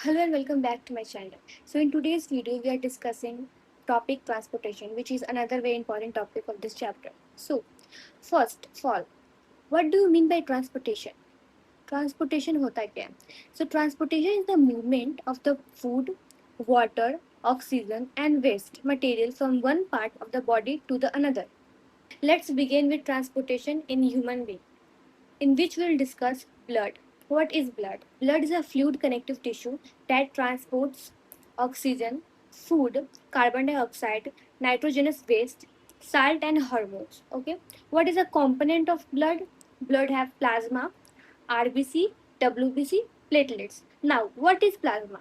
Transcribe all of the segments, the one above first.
Hello and welcome back to my channel. So in today's video we are discussing topic transportation, which is another very important topic of this chapter. So first of all, what do you mean by transportation? Transportation होता क्या है? So transportation is the movement of the food, water, oxygen and waste material from one part of the body to the another. Let's begin with transportation in human being, in which we'll discuss blood. What is blood? Blood is a fluid connective tissue that transports oxygen, food, carbon dioxide, nitrogenous waste, salt, and hormones. Okay. What is a component of blood? Blood have plasma, RBC, WBC, platelets. Now, what is plasma?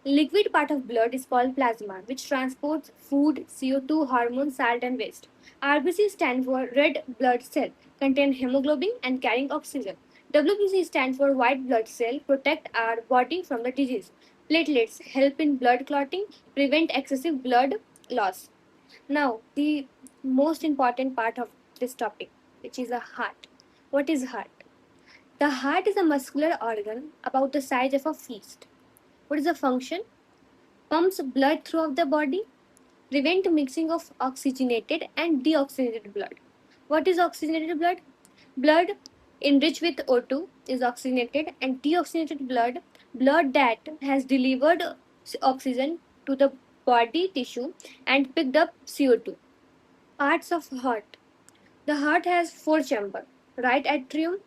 Liquid part of blood is called plasma, which transports food, CO2, hormones, salt, and waste. RBC stands for red blood cell, contain hemoglobin and carrying oxygen. WBC stands for white blood cell, protect our body from the disease. Platelets help in blood clotting, prevent excessive blood loss. Now, the most important part of this topic, which is a heart. What is heart? The heart is a muscular organ about the size of a fist. What is the function? Pumps blood throughout the body, prevent mixing of oxygenated and deoxygenated blood. What is oxygenated blood? Blood enriched with O2 is oxygenated, and deoxygenated blood, blood that has delivered oxygen to the body tissue and picked up CO2. Parts of heart. The heart has four chambers. Right atrium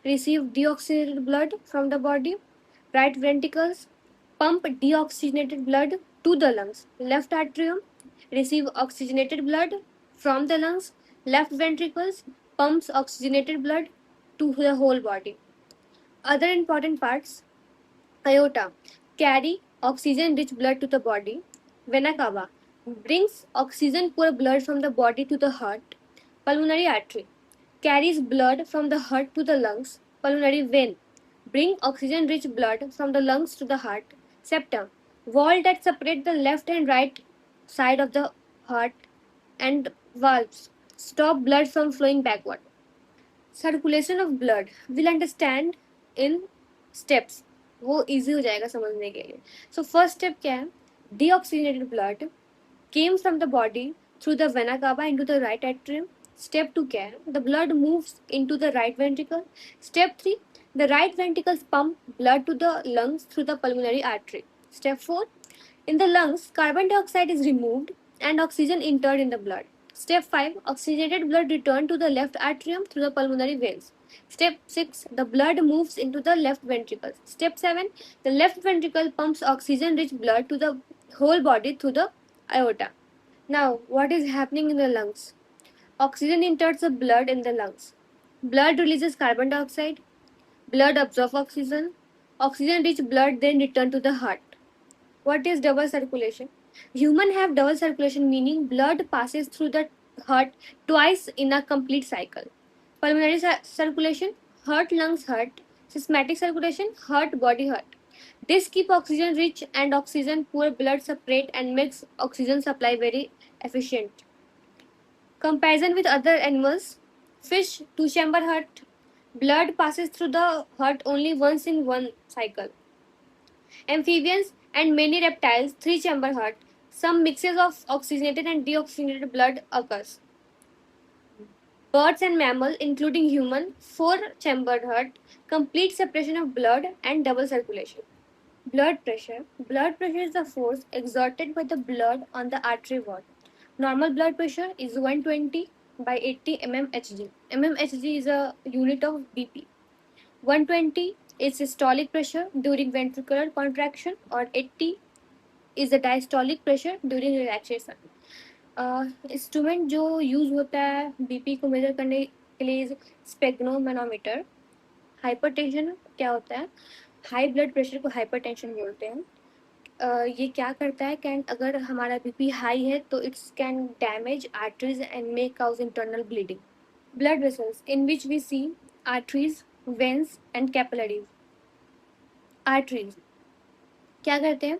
receive deoxygenated blood from the body. Right ventricles pump deoxygenated blood to the lungs. Left atrium receive oxygenated blood from the lungs. Left ventricles pumps oxygenated blood to the whole body. Other important parts: aorta carry oxygen rich blood to the body. Vena cava brings oxygen poor blood from the body to the heart. Pulmonary artery carries blood from the heart to the lungs. Pulmonary vein bring oxygen rich blood from the lungs to the heart. Septum wall that separate the left and right side of the heart, and valves stop blood from flowing backward. Circulation of blood will understand in steps. वो easy हो जाएगा समझने के लिए. So first step क्या है? Deoxygenated blood came from the body through the vena cava into the right atrium. Step 2 क्या है? The blood moves into the right ventricle. Step 3, the right ventricles pump blood to the lungs through the pulmonary artery. Step 4, in the lungs, carbon dioxide is removed and oxygen entered in the blood. Step 5, oxygenated blood returned to the left atrium through the pulmonary veins. Step 6, the blood moves into the left ventricle. Step 7, the left ventricle pumps oxygen rich blood to the whole body through the aorta. Now, what is happening in the lungs? Oxygen enters the blood in the lungs. Blood releases carbon dioxide. Blood absorbs oxygen. Oxygen rich blood then return to the heart. What is double circulation? Humans have double circulation, meaning blood passes through the heart twice in a complete cycle. Pulmonary circulation, heart, lungs, heart. Systematic circulation, heart, body, heart. This keep oxygen rich and oxygen poor blood separate and makes oxygen supply very efficient. Comparison with other animals: fish, two chamber heart. Blood passes through the heart only once in one cycle. Amphibians and many reptiles, three chamber heart. Some mixes of oxygenated and deoxygenated blood occurs. Birds and mammals, including human, four chambered heart, complete separation of blood and double circulation. Blood pressure. Blood pressure is the force exerted by the blood on the artery wall. Normal blood pressure is 120 by 80 mmHg. mmHg is a unit of BP. 120 is systolic pressure during ventricular contraction, or 80 is the diastolic pressure during relaxation. Instrument जो use होता है BP को major करने के लिए स्पेग्नोमेनोमीटर. Hypertension क्या होता है? हाई ब्लड प्रेशर को हाइपरटेंशन बोलते हैं. ये क्या करता है? कैन अगर हमारा बीपी हाई है तो it's can damage arteries and may cause internal bleeding. Blood vessels in which we see arteries, veins and capillaries. Arteries क्या करते हैं?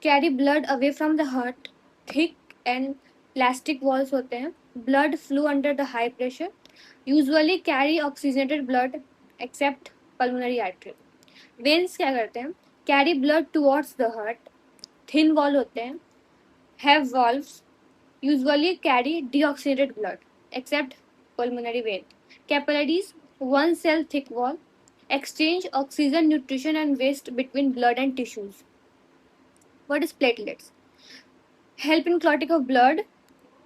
Carry blood away from the heart. Thick and plastic walls होते हैं. Blood flow under the high pressure. Usually carry oxygenated blood except pulmonary artery. Veins क्या करते हैं? carry blood towards the heart, thin wall होते हैं, have valves, usually carry deoxygenated blood, except pulmonary vein. Capillaries, one cell thick wall, exchange oxygen, nutrition, and waste between blood and tissues. What is platelets? Help in clotting of blood,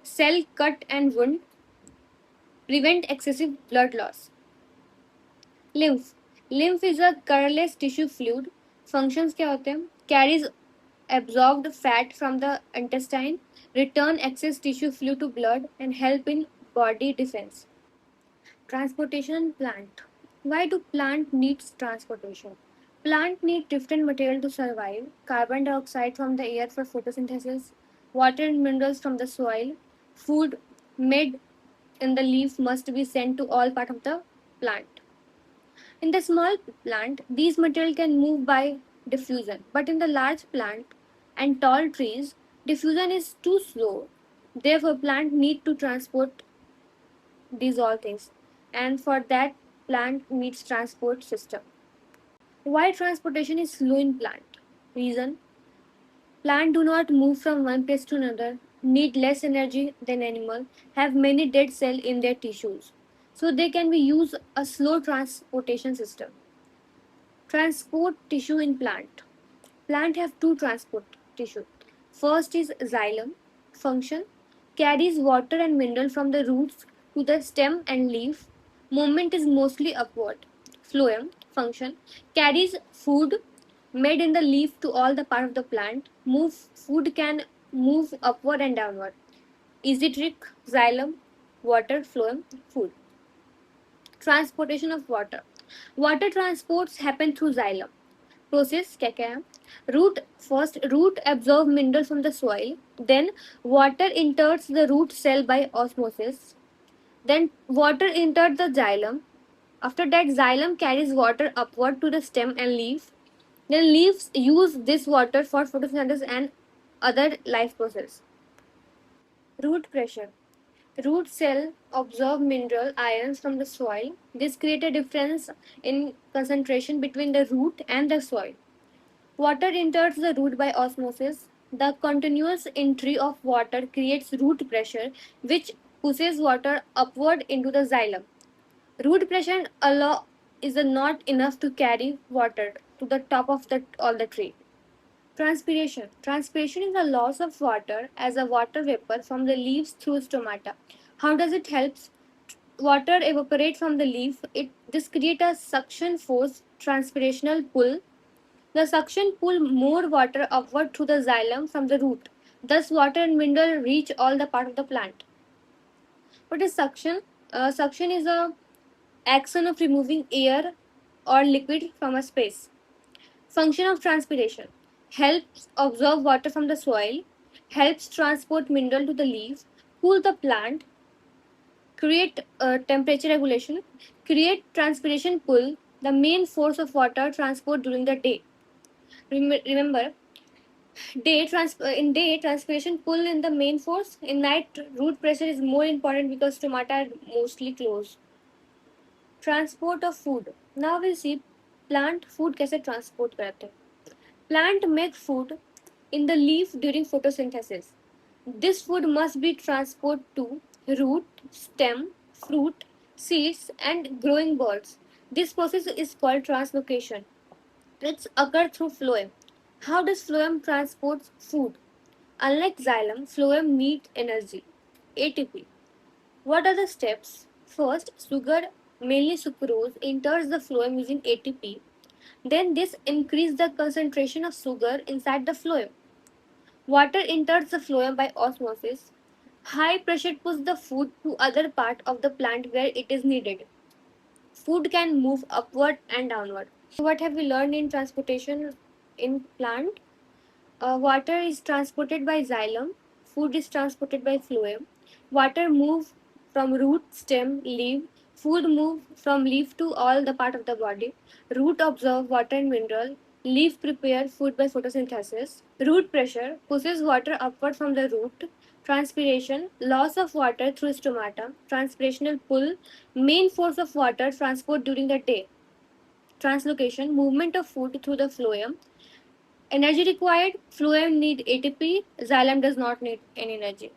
cell cut and wound, prevent excessive blood loss. Lymph. Lymph is a colorless tissue fluid. Functions क्या होते हैं? Carries absorbed fat from the intestine, return excess tissue fluid to blood, and help in body defense. Transportation and plant. Why do plant needs transportation? Plant need different material to survive. Carbon dioxide from the air for photosynthesis, water and minerals from the soil, food made in the leaf must be sent to all part of the plant. In the small plant, these material can move by diffusion, but in the large plant and tall trees, diffusion is too slow. Therefore, plant need to transport these all things, and for that, plant needs transport system. Why transportation is slow in plant? Reason: plant do not move from one place to another, need less energy than animal, have many dead cells in their tissues, so they can be use a slow transportation system. Transport tissue in plant. Plant have two transport tissue. First is xylem. Function: carries water and mineral from the roots to the stem and leaf. Movement is mostly upward. Phloem. Function: carries food made in the leaf to all the part of the plant. Food can move upward and downward. Easy trick: xylem, water, phloem, food. Transportation of water. Water transports happen through xylem. Process क्या क्या है? Root absorb minerals from the soil. Then water enters the root cell by osmosis. Then water enters the xylem. After that, xylem carries water upward to the stem and leaf. Then leaves use this water for photosynthesis and other life process. Root pressure. Root cell absorb mineral ions from the soil. This creates a difference in concentration between the root and the soil. Water enters the root by osmosis. The continuous entry of water creates root pressure, which pushes water upward into the xylem. Root pressure alone is not enough to carry water to the top of all the tree. Transpiration. Transpiration is the loss of water as a water vapor from the leaves through stomata. How does it help? Water evaporate from the leaf. This creates a suction force, transpirational pull. The suction pull more water upward through the xylem from the root. Thus, water and mineral reach all the part of the plant. What is suction? Suction is a action of removing air or liquid from a space. Function of transpiration: helps absorb water from the soil, helps transport mineral to the leaf, cool the plant, create temperature regulation, create transpiration pull, the main force of water transport during the day. Remember, in day transpiration pull in the main force. In night root pressure is more important because stomata are mostly closed. Transport of food. Now we'll see plant food कैसे transport करते हैं. Plant make food in the leaf during photosynthesis. This food must be transported to root, stem, fruit, seeds, and growing birds. This process is called translocation. It's occur through phloem. How does phloem transport food? Unlike xylem, phloem needs energy. ATP. What are the steps? First, sugar, mainly sucrose, enters the phloem using ATP. Then this increases the concentration of sugar inside the phloem. Water enters the phloem by osmosis. High pressure pushes the food to other part of the plant where it is needed. Food can move upward and downward. So what have we learned in transportation in plant? Water is transported by xylem. Food is transported by phloem. Water move from root, stem, leaf. Food move from leaf to all the part of the body. Root absorb water and mineral. Leaf prepare food by photosynthesis. Root pressure pushes water upward from the root. Transpiration, loss of water through stomata. Transpirational pull, main force of water transport during the day. Translocation, movement of food through the phloem. Energy required, phloem need ATP, xylem does not need any energy.